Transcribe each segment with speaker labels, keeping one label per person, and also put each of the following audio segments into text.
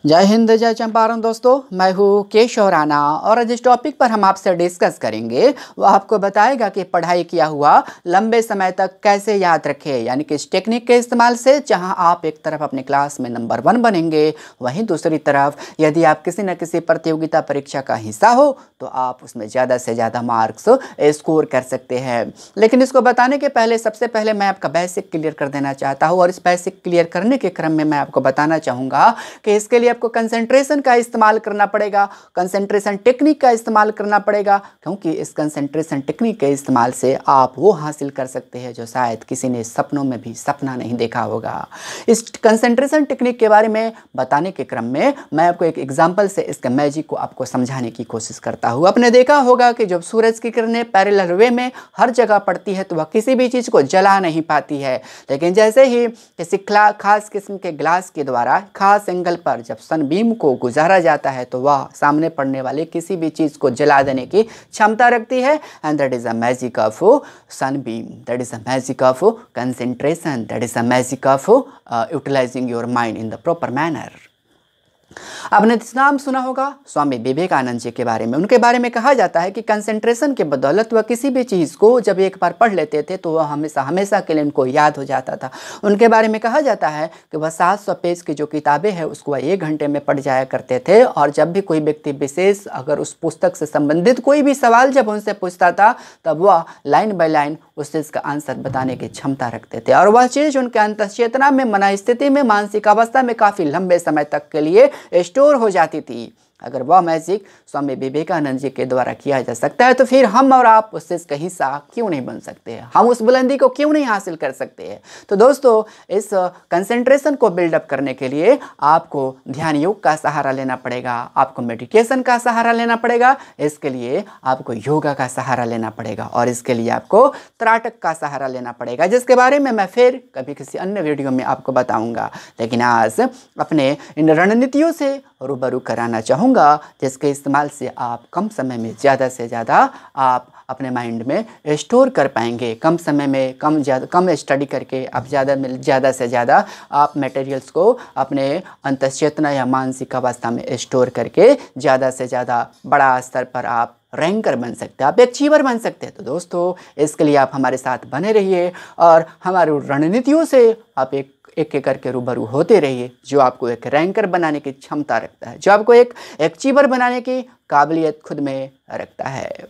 Speaker 1: जय हिंद जय चंपारण दोस्तों, मैं हूँ केशव राणा और जिस टॉपिक पर हम आपसे डिस्कस करेंगे वो आपको बताएगा कि पढ़ाई किया हुआ लंबे समय तक कैसे याद रखें। यानी कि इस टेक्निक के इस्तेमाल से जहां आप एक तरफ अपनी क्लास में नंबर 1 बनेंगे, वहीं दूसरी तरफ यदि आप किसी न किसी प्रतियोगिता परीक्षा का हिस्सा हो तो आप उसमें ज़्यादा से ज़्यादा मार्क्स स्कोर कर सकते हैं। लेकिन इसको बताने के पहले सबसे पहले मैं आपका बेसिक क्लियर कर देना चाहता हूँ और इस बेसिक क्लियर करने के क्रम में मैं आपको बताना चाहूँगा कि इसके लिए आपको कंसंट्रेशन का इस्तेमाल करना पड़ेगा, कंसंट्रेशन टेक्निक का इस्तेमाल करना पड़ेगा, क्योंकि इस कंसंट्रेशन टेक्निक के इस्तेमाल से आप वो हासिल कर सकते हैं जो शायद किसी ने सपनों में भी सपना नहीं देखा होगा। इस कंसंट्रेशन टेक्निक के बारे में बताने के क्रम में मैं आपको एक एग्जांपल से इसके मैजिक को आपको समझाने की कोशिश करता हूँ। आपने देखा होगा कि जब सूरज की किरणें पैरेलल वे में हर जगह पड़ती है तो वह किसी भी चीज़ को जला नहीं पाती है, लेकिन जैसे ही किसी खास किस्म के ग्लास के द्वारा खास एंगल पर जब सनबीम को गुजारा जाता है तो वह सामने पड़ने वाले किसी भी चीज़ को जला देने की क्षमता रखती है। And that is a magic of sunbeam, that is a magic of concentration, that is a magic of utilising your mind in the proper manner. आपने नाम सुना होगा स्वामी विवेकानंद जी के बारे में। उनके बारे में कहा जाता है कि कंसंट्रेशन के बदौलत वह किसी भी चीज़ को जब एक बार पढ़ लेते थे तो वह हमेशा हमेशा के लिए उनको याद हो जाता था। उनके बारे में कहा जाता है कि वह 700 पेज की जो किताबें हैं उसको वह 1 घंटे में पढ़ जाया करते थे, और जब भी कोई व्यक्ति विशेष अगर उस पुस्तक से संबंधित कोई भी सवाल जब उनसे पूछता था तब वह लाइन बाय लाइन उस चीज़ का आंसर बताने की क्षमता रखते थे, और वह चीज़ उनके अंतःचेतना में, मन स्थिति में, मानसिक अवस्था में काफ़ी लंबे समय तक के लिए स्टोर हो जाती थी। अगर वह मैजिक स्वामी विवेकानंद जी के द्वारा किया जा सकता है तो फिर हम और आप उस चीज़ का हिस्सा क्यों नहीं बन सकते हैं, हम उस बुलंदी को क्यों नहीं हासिल कर सकते हैं। तो दोस्तों, इस कंसंट्रेशन को बिल्डअप करने के लिए आपको ध्यान योग का सहारा लेना पड़ेगा, आपको मेडिटेशन का सहारा लेना पड़ेगा, इसके लिए आपको योगा का सहारा लेना पड़ेगा, और इसके लिए आपको त्राटक का सहारा लेना पड़ेगा, जिसके बारे में मैं फिर कभी किसी अन्य वीडियो में आपको बताऊँगा। लेकिन आज अपने इन रणनीतियों से रूबरू कराना चाहूँगा जिसके इस्तेमाल से आप कम समय में ज़्यादा से ज़्यादा आप अपने माइंड में स्टोर कर पाएंगे। कम समय में कम स्टडी करके आप ज़्यादा से ज़्यादा आप मटेरियल्स को अपने अंतःचेतना या मानसिक अवस्था में स्टोर करके ज़्यादा से ज़्यादा बड़ा स्तर पर आप रैंकर बन सकते हैं, आप अचीवर बन सकते हैं। तो दोस्तों, इसके लिए आप हमारे साथ बने रहिए और हमारी रणनीतियों से आप एक एक करके रूबरू होते रहिए, जो आपको एक रैंकर बनाने की क्षमता रखता है, जो आपको एक अचीवर बनाने की काबिलियत खुद में रखता है।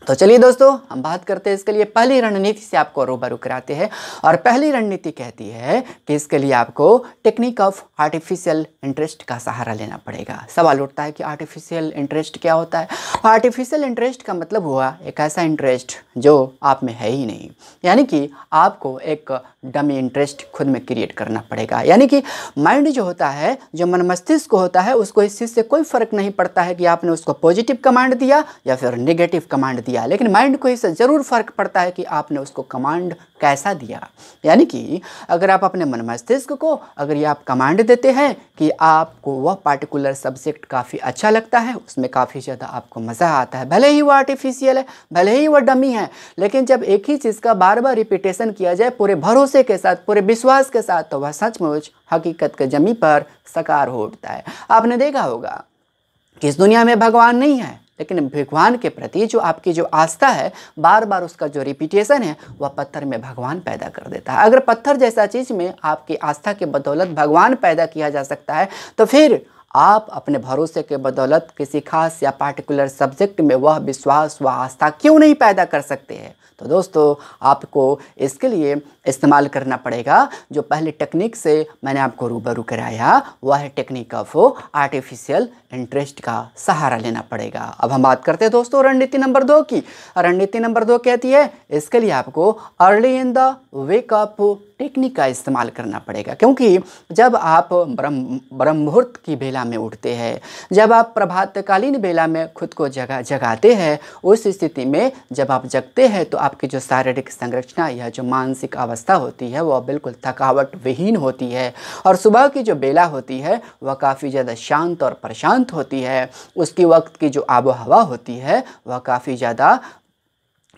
Speaker 1: तो चलिए दोस्तों, हम बात करते हैं इसके लिए पहली रणनीति से आपको रूबरू कराते हैं, और पहली रणनीति कहती है कि इसके लिए आपको टेक्निक ऑफ आर्टिफिशियल इंटरेस्ट का सहारा लेना पड़ेगा। सवाल उठता है कि आर्टिफिशियल इंटरेस्ट क्या होता है। आर्टिफिशियल इंटरेस्ट का मतलब हुआ एक ऐसा इंटरेस्ट जो आप में है ही नहीं, यानी कि आपको एक डमी इंटरेस्ट खुद में क्रिएट करना पड़ेगा। यानी कि माइंड जो होता है, जो मन मस्तिष्क को होता है, उसको इस चीज़ से कोई फ़र्क नहीं पड़ता है कि आपने उसको पॉजिटिव कमांड दिया या फिर नेगेटिव कमांड दिया, लेकिन माइंड को इससे ज़रूर फ़र्क पड़ता है कि आपने उसको कमांड कैसा दिया। यानी कि अगर आप अपने मन मस्तिष्क को अगर ये आप कमांड देते हैं कि आपको वह पार्टिकुलर सब्जेक्ट काफ़ी अच्छा लगता है, उसमें काफ़ी ज़्यादा आपको मज़ा आता है, भले ही वो आर्टिफिशियल है, भले ही वो डमी है, लेकिन जब एक ही चीज़ का बार बार रिपीटेशन किया जाए पूरे भरोसे के साथ, पूरे विश्वास के साथ, तो वह सचमुच हकीकत के जमी पर साकार हो उठता है। आपने देखा होगा कि इस दुनिया में भगवान नहीं है, लेकिन भगवान के प्रति जो आपकी जो आस्था है, बार बार उसका जो रिपीटेशन है, वह पत्थर में भगवान पैदा कर देता है। अगर पत्थर जैसा चीज़ में आपकी आस्था के बदौलत भगवान पैदा किया जा सकता है, तो फिर आप अपने भरोसे के बदौलत किसी खास या पार्टिकुलर सब्जेक्ट में वह विश्वास, वह आस्था क्यों नहीं पैदा कर सकते हैं। तो दोस्तों, आपको इसके लिए इस्तेमाल करना पड़ेगा जो पहली टेक्निक से मैंने आपको रूबरू कराया, वह है टेक्निक ऑफ आर्टिफिशियल इंटरेस्ट का सहारा लेना पड़ेगा। अब हम बात करते हैं दोस्तों रणनीति नंबर 2 की। रणनीति नंबर 2 कहती है इसके लिए आपको early in the wake up technique का इस्तेमाल करना पड़ेगा, क्योंकि जब आप ब्रह्म मुहूर्त की बेला में उठते हैं, जब आप प्रभातकालीन बेला में खुद को जगाते हैं, उस स्थिति में जब आप जगते हैं तो आपकी जो शारीरिक संरचना या जो मानसिक अवस्था होती है वह बिल्कुल थकावट विहीन होती है, और सुबह की जो बेला होती है वह काफ़ी ज़्यादा शांत और प्रशांत होती है। उसकी वक्त की जो आबो हवा होती है वह काफ़ी ज़्यादा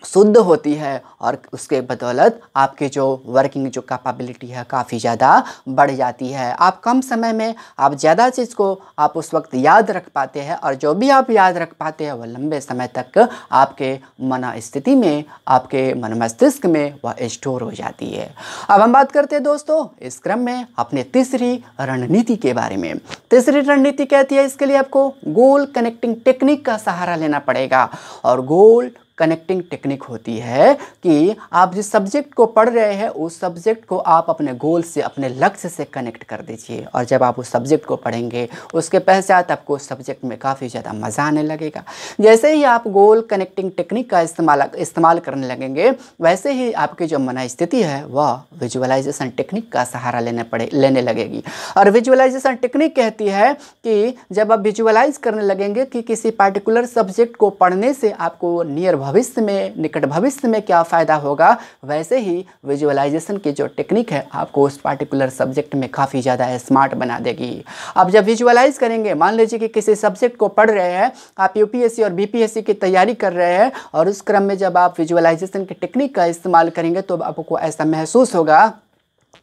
Speaker 1: शुद्ध होती है और उसके बदौलत आपकी जो वर्किंग जो कैपेबिलिटी है काफ़ी ज़्यादा बढ़ जाती है। आप कम समय में आप ज़्यादा चीज़ को आप उस वक्त याद रख पाते हैं और जो भी आप याद रख पाते हैं वह लंबे समय तक आपके मन स्थिति में, आपके मन मस्तिष्क में वह स्टोर हो जाती है। अब हम बात करते हैं दोस्तों इस क्रम में अपने तीसरी रणनीति के बारे में। तीसरी रणनीति कहती है इसके लिए आपको गोल कनेक्टिंग टेक्निक का सहारा लेना पड़ेगा। और गोल कनेक्टिंग टेक्निक होती है कि आप जिस सब्जेक्ट को पढ़ रहे हैं उस सब्जेक्ट को आप अपने गोल से, अपने लक्ष्य से कनेक्ट कर दीजिए। और जब आप उस सब्जेक्ट को पढ़ेंगे उसके पश्चात आपको उस सब्जेक्ट में काफ़ी ज़्यादा मज़ा आने लगेगा। जैसे ही आप गोल कनेक्टिंग टेक्निक का इस्तेमाल करने लगेंगे वैसे ही आपकी जो मन स्थिति है वह विजुअलाइजेशन टेक्निक का सहारा लेने लगेगी। और विजुअलाइजेशन टेक्निक कहती है कि जब आप विजुअलाइज करने लगेंगे कि किसी पार्टिकुलर सब्जेक्ट को पढ़ने से आपको निकट भविष्य में क्या फ़ायदा होगा, वैसे ही विजुअलाइजेशन की जो टेक्निक है आपको उस पार्टिकुलर सब्जेक्ट में काफ़ी ज़्यादा स्मार्ट बना देगी। अब जब विजुअलाइज करेंगे, मान लीजिए कि किसी सब्जेक्ट को पढ़ रहे हैं, आप यूपीएससी और बीपीएससी की तैयारी कर रहे हैं और उस क्रम में जब आप विजुअलाइजेशन की टेक्निक का इस्तेमाल करेंगे तो आपको ऐसा महसूस होगा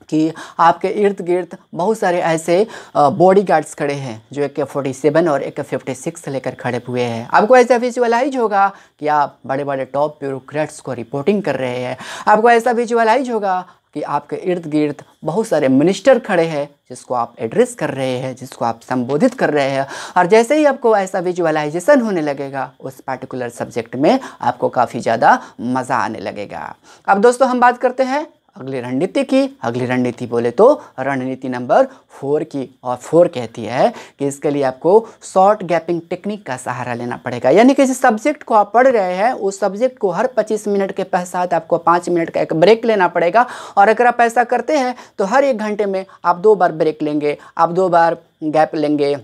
Speaker 1: कि आपके इर्द गिर्द बहुत सारे ऐसे बॉडीगार्ड्स खड़े हैं जो AK-47 और AK-56 लेकर खड़े हुए हैं। आपको ऐसा विजुअलाइज होगा कि आप बड़े बड़े टॉप ब्यूरोक्रेट्स को रिपोर्टिंग कर रहे हैं। आपको ऐसा विजुअलाइज होगा कि आपके इर्द गिर्द बहुत सारे मिनिस्टर खड़े हैं जिसको आप एड्रेस कर रहे हैं, जिसको आप संबोधित कर रहे हैं। और जैसे ही आपको ऐसा विजुअलाइजेशन होने लगेगा उस पार्टिकुलर सब्जेक्ट में आपको काफ़ी ज़्यादा मज़ा आने लगेगा। अब दोस्तों हम बात करते हैं अगली रणनीति की। अगली रणनीति बोले तो रणनीति नंबर 4 की। और 4 कहती है कि इसके लिए आपको शॉर्ट गैपिंग टेक्निक का सहारा लेना पड़ेगा। यानी कि जिस सब्जेक्ट को आप पढ़ रहे हैं उस सब्जेक्ट को हर 25 मिनट के पश्चात आपको 5 मिनट का एक ब्रेक लेना पड़ेगा। और अगर आप ऐसा करते हैं तो हर 1 घंटे में आप 2 बार ब्रेक लेंगे, आप 2 बार गैप लेंगे।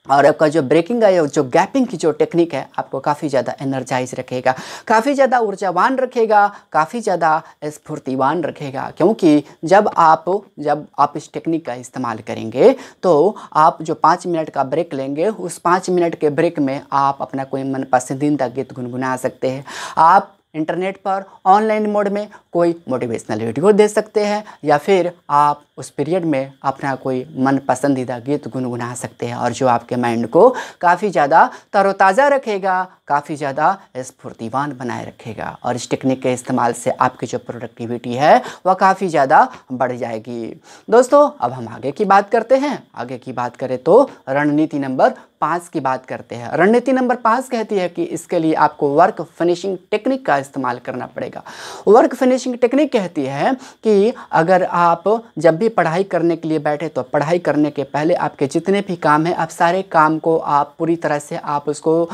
Speaker 1: और आपका जो ब्रेकिंग है, जो गैपिंग की जो टेक्निक है आपको काफ़ी ज़्यादा एनर्जाइज रखेगा, काफ़ी ज़्यादा ऊर्जावान रखेगा, काफ़ी ज़्यादा स्फूर्तिवान रखेगा। क्योंकि जब आप इस टेक्निक का इस्तेमाल करेंगे तो आप जो 5 मिनट का ब्रेक लेंगे उस 5 मिनट के ब्रेक में आप अपना कोई मन पसंदीदा गीत गुनगुना सकते हैं। आप इंटरनेट पर ऑनलाइन मोड में कोई मोटिवेशनल वीडियो दे सकते हैं या फिर आप उस पीरियड में अपना कोई मन पसंदीदा गीत गुनगुना सकते हैं और जो आपके माइंड को काफ़ी ज़्यादा तरोताज़ा रखेगा, काफ़ी ज़्यादा स्फूर्तिवान बनाए रखेगा। और इस टेक्निक के इस्तेमाल से आपकी जो प्रोडक्टिविटी है वह काफ़ी ज़्यादा बढ़ जाएगी। दोस्तों अब हम आगे की बात करते हैं। आगे की बात करें तो रणनीति नंबर 5 की बात करते हैं। रणनीति नंबर 5 कहती है कि इसके लिए आपको वर्क फिनिशिंग टेक्निक का इस्तेमाल करना पड़ेगा। वर्क फिनिशिंग टेक्निक कहती है कि अगर आप जब भी पढ़ाई करने के लिए बैठे तो पढ़ाई करने के पहले आपके जितने भी काम हैं आप सारे काम को आप पूरी तरह से आप उसको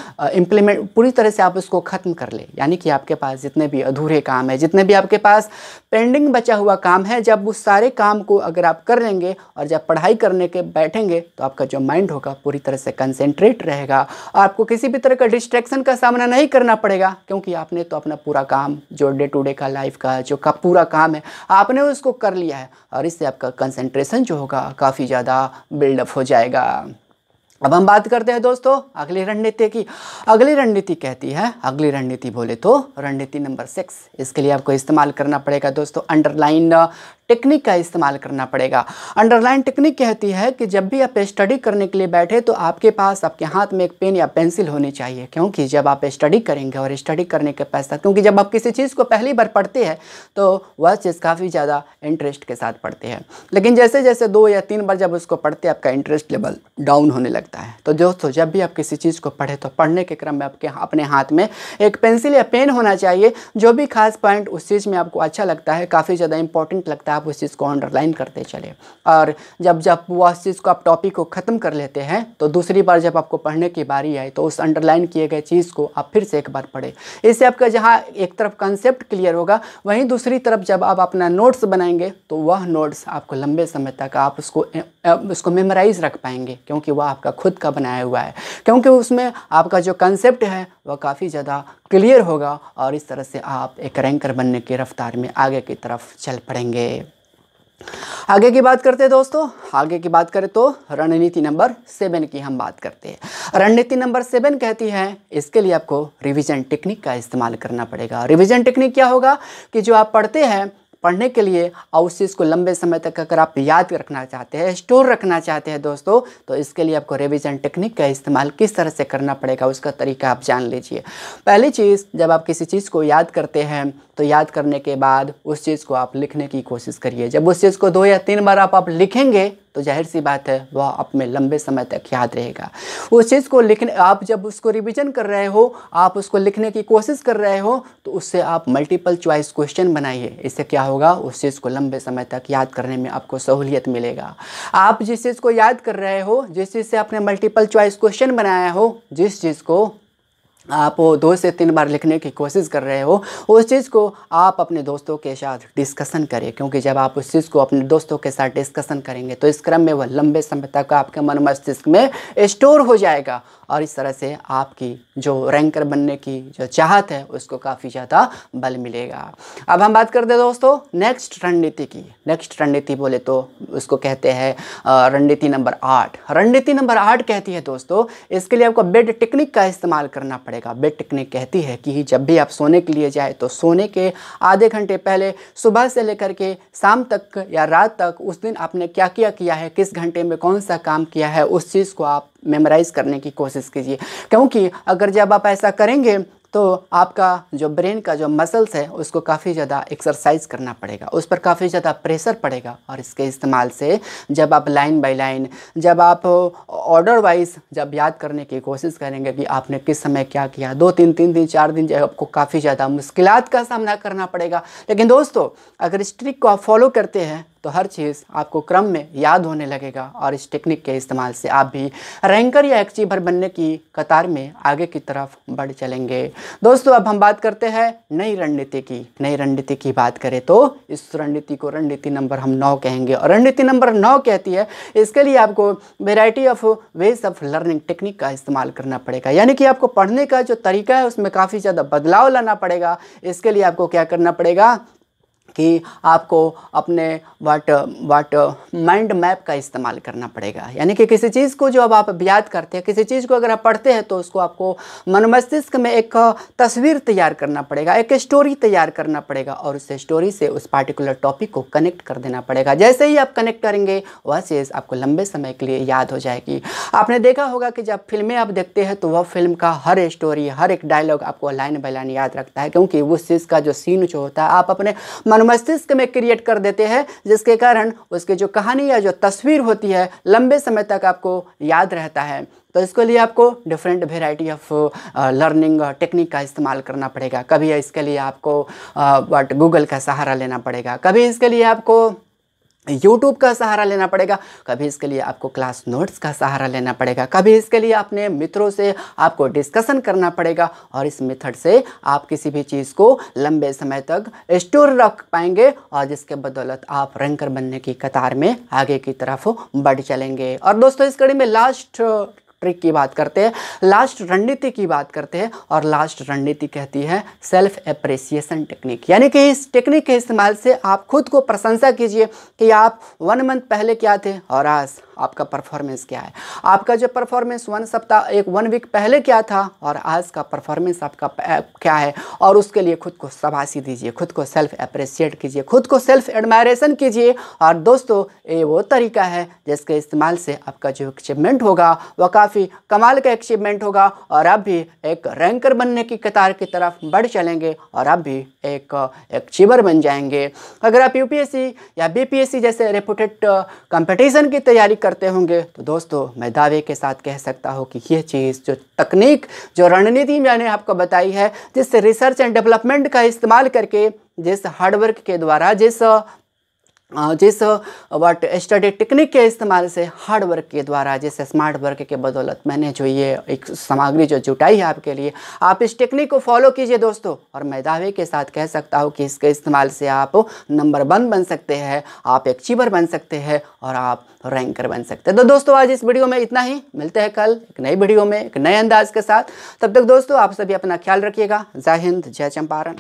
Speaker 1: पूरी तरह से आप उसको ख़त्म कर ले। यानी कि आपके पास जितने भी अधूरे काम है, जितने भी आपके पास पेंडिंग बचा हुआ काम है, जब उस सारे काम को अगर आप कर लेंगे और जब पढ़ाई करने के बैठेंगे तो आपका जो माइंड होगा पूरी तरह से कंसंट्रेट रहेगा। आपको किसी भी तरह का डिस्ट्रैक्शन का सामना नहीं करना पड़ेगा क्योंकि आपने तो अपना पूरा काम जो डे टू डे का लाइफ का जो का पूरा काम है आपने उसको कर लिया है और इससे आपका कंसंट्रेशन जो होगा काफ़ी ज़्यादा बिल्डअप हो जाएगा। अब हम बात करते हैं दोस्तों अगली रणनीति की। अगली रणनीति कहती है, अगली रणनीति बोले तो रणनीति नंबर 6। इसके लिए आपको इस्तेमाल करना पड़ेगा दोस्तों अंडरलाइन टेक्निक का इस्तेमाल करना पड़ेगा। अंडरलाइन टेक्निक कहती है कि जब भी आप स्टडी करने के लिए बैठे तो आपके पास आपके हाथ में एक पेन या पेंसिल होनी चाहिए। क्योंकि जब आप स्टडी करेंगे और स्टडी करने के पश्चात, क्योंकि जब आप किसी चीज़ को पहली बार पढ़ते हैं तो वह चीज़ काफ़ी ज़्यादा इंटरेस्ट के साथ पढ़ते हैं, लेकिन जैसे जैसे 2 या 3 बार जब उसको पढ़ते हैं आपका इंटरेस्ट लेवल डाउन होने लगता है। तो दोस्तों जब भी आप किसी चीज़ को पढ़े तो पढ़ने के क्रम में आपके अपने हाथ में एक पेंसिल या पेन होना चाहिए। जो भी खास पॉइंट उस चीज़ में आपको अच्छा लगता है, काफ़ी ज़्यादा इंपॉर्टेंट लगता है, आप उस चीज़ को अंडरलाइन करते चले। और जब वह चीज़ को आप टॉपिक को ख़त्म कर लेते हैं तो दूसरी बार जब आपको पढ़ने की बारी आए तो उस अंडरलाइन किए गए चीज़ को आप फिर से एक बार पढ़ें। इससे आपका जहाँ एक तरफ कंसेप्ट क्लियर होगा वहीं दूसरी तरफ जब आप अपना नोट्स बनाएंगे तो वह नोट्स आपको लंबे समय तक आप उसको मेमोराइज रख पाएंगे क्योंकि वह आपका खुद का बनाया हुआ है, क्योंकि उसमें आपका जो कंसेप्ट है वह काफ़ी ज़्यादा क्लियर होगा और इस तरह से आप एक रैंकर बनने की रफ्तार में आगे की तरफ चल पड़ेंगे। आगे की बात करते हैं दोस्तों, आगे की बात करें तो रणनीति नंबर 7 की हम बात करते हैं। रणनीति नंबर 7 कहती है इसके लिए आपको रिवीजन टेक्निक का इस्तेमाल करना पड़ेगा। रिवीजन टेक्निक क्या होगा कि जो आप पढ़ते हैं, पढ़ने के लिए और उस चीज़ को लंबे समय तक अगर आप याद रखना चाहते हैं, स्टोर रखना चाहते हैं दोस्तों, तो इसके लिए आपको रिवीजन टेक्निक का इस्तेमाल किस तरह से करना पड़ेगा उसका तरीका आप जान लीजिए। पहली चीज़, जब आप किसी चीज़ को याद करते हैं तो याद करने के बाद उस चीज़ को आप लिखने की कोशिश करिए। जब उस चीज़ को 2 या 3 बार आप लिखेंगे तो जाहिर सी बात है वह आप में लंबे समय तक याद रहेगा। उस चीज़ को लिखने, आप जब उसको रिवीजन कर रहे हो, आप उसको लिखने की कोशिश कर रहे हो, तो उससे आप मल्टीपल चॉइस क्वेश्चन बनाइए। इससे क्या होगा, उस चीज़ को लंबे समय तक याद करने में आपको सहूलियत मिलेगा। आप जिस चीज़ को याद कर रहे हो, जिस चीज़ से आपने मल्टीपल चॉइस क्वेश्चन बनाया हो, जिस चीज़ को आप 2 से 3 बार लिखने की कोशिश कर रहे हो, उस चीज़ को आप अपने दोस्तों के साथ डिस्कशन करें, क्योंकि जब आप उस चीज़ को अपने दोस्तों के साथ डिस्कशन करेंगे तो इस क्रम में वह लंबे समय तक आपके मन मस्तिष्क में स्टोर हो जाएगा और इस तरह से आपकी जो रैंकर बनने की जो चाहत है उसको काफ़ी ज़्यादा बल मिलेगा। अब हम बात करते हैं दोस्तों नेक्स्ट रणनीति की। नेक्स्ट रणनीति बोले तो उसको कहते हैं रणनीति नंबर 8। रणनीति नंबर 8 कहती है दोस्तों, इसके लिए आपको बेड टेक्निक का इस्तेमाल करना पड़ेगा। बेड टेक्निक कहती है कि जब भी आप सोने के लिए जाए तो सोने के आधे घंटे पहले, सुबह से लेकर के शाम तक या रात तक, उस दिन आपने क्या क्या किया है, किस घंटे में कौन सा काम किया है, उस चीज़ को आप मेमोराइज़ करने की कोशिश कीजिए। क्योंकि अगर जब आप ऐसा करेंगे तो आपका जो ब्रेन का जो मसल्स है उसको काफ़ी ज़्यादा एक्सरसाइज करना पड़ेगा, उस पर काफ़ी ज़्यादा प्रेशर पड़ेगा और इसके इस्तेमाल से जब आप लाइन बाय लाइन, जब आप ऑर्डर वाइज जब याद करने की कोशिश करेंगे कि आपने किस समय क्या किया, 2-3 दिन 4 दिन जो आपको काफ़ी ज़्यादा मुश्किलात का सामना करना पड़ेगा। लेकिन दोस्तों अगर इस ट्रिक को आप फॉलो करते हैं तो हर चीज़ आपको क्रम में याद होने लगेगा और इस टेक्निक के इस्तेमाल से आप भी रैंकर या अचीवर बनने की कतार में आगे की तरफ बढ़ चलेंगे। दोस्तों अब हम बात करते हैं नई रणनीति की। नई रणनीति की बात करें तो इस रणनीति को रणनीति नंबर हम 9 कहेंगे और रणनीति नंबर 9 कहती है इसके लिए आपको variety of ways of learning technique का इस्तेमाल करना पड़ेगा। यानी कि आपको पढ़ने का जो तरीका है उसमें काफ़ी ज़्यादा बदलाव लाना पड़ेगा। इसके लिए आपको क्या करना पड़ेगा कि आपको अपने वाट माइंड मैप का इस्तेमाल करना पड़ेगा। यानी कि किसी चीज़ को जो अब आप याद करते हैं, किसी चीज़ को अगर आप पढ़ते हैं तो उसको आपको मन मस्तिष्क में एक तस्वीर तैयार करना पड़ेगा, एक स्टोरी तैयार करना पड़ेगा और उस स्टोरी से उस पार्टिकुलर टॉपिक को कनेक्ट कर देना पड़ेगा। जैसे ही आप कनेक्ट करेंगे वह चीज़ आपको लंबे समय के लिए याद हो जाएगी। आपने देखा होगा कि जब फिल्में आप देखते हैं तो वह फिल्म का हर स्टोरी, हर एक डायलॉग आपको लाइन बाय लाइन याद रखता है, क्योंकि उस चीज़ का जो सीन जो होता है आप अपने मन मस्तिष्क में क्रिएट कर देते हैं, जिसके कारण उसकी जो कहानी या जो तस्वीर होती है लंबे समय तक आपको याद रहता है। तो इसके लिए आपको different variety of learning technique का इस्तेमाल करना पड़ेगा। कभी इसके लिए आपको गूगल का सहारा लेना पड़ेगा, कभी इसके लिए आपको यूट्यूब का सहारा लेना पड़ेगा, कभी इसके लिए आपको क्लास नोट्स का सहारा लेना पड़ेगा, कभी इसके लिए अपने मित्रों से आपको डिस्कशन करना पड़ेगा और इस मेथड से आप किसी भी चीज़ को लंबे समय तक स्टोर रख पाएंगे और जिसके बदौलत आप रैंकर बनने की कतार में आगे की तरफ बढ़ चलेंगे। और दोस्तों इस कड़ी में लास्ट ट्रिक की बात करते हैं, लास्ट रणनीति की बात करते हैं और लास्ट रणनीति कहती है सेल्फ एप्रिसिएशन टेक्निक। यानी कि इस टेक्निक के इस्तेमाल से आप खुद को प्रशंसा कीजिए कि आप 1 मंथ पहले क्या थे और आज आपका परफॉर्मेंस क्या है। आपका जो परफॉर्मेंस 1 वीक पहले क्या था और आज का परफॉर्मेंस आपका क्या है, और उसके लिए खुद को शाबाशी दीजिए, खुद को सेल्फ एप्रिसिएट कीजिए, खुद को सेल्फ एडमायरेशन कीजिए। और दोस्तों ये वो तरीका है जिसके इस्तेमाल से आपका जो अचीवमेंट होगा वह काफ़ी कमाल का अचीवमेंट होगा और आप भी एक रैंकर बनने की कतार की तरफ बढ़ चलेंगे और आप भी एक अचीवर बन जाएंगे। अगर आप यूपीएससी या बीपीएससी जैसे रेपुटेड कंपटीशन की तैयारी करते होंगे तो दोस्तों मैं दावे के साथ कह सकता हूँ कि यह चीज़, जो तकनीक, जो रणनीति मैंने आपको बताई है, जिस रिसर्च एंड डेवलपमेंट का इस्तेमाल करके, जिस हार्डवर्क के द्वारा, जिस स्टडी टेक्निक के इस्तेमाल से, हार्ड वर्क के द्वारा, जिस स्मार्ट वर्क के बदौलत मैंने जो ये एक सामग्री जो जुटाई है आपके लिए, आप इस टेक्निक को फॉलो कीजिए दोस्तों। और मैं दावे के साथ कह सकता हूँ कि इसके इस्तेमाल से आप नंबर 1 बन सकते हैं, आप अचीवर बन सकते हैं और आप रैंकर बन सकते हैं। तो दोस्तों आज इस वीडियो में इतना ही, मिलते हैं कल एक नई वीडियो में एक नए अंदाज के साथ। तब तक दोस्तों आप सभी अपना ख्याल रखिएगा। जय हिंद, जय चंपारण।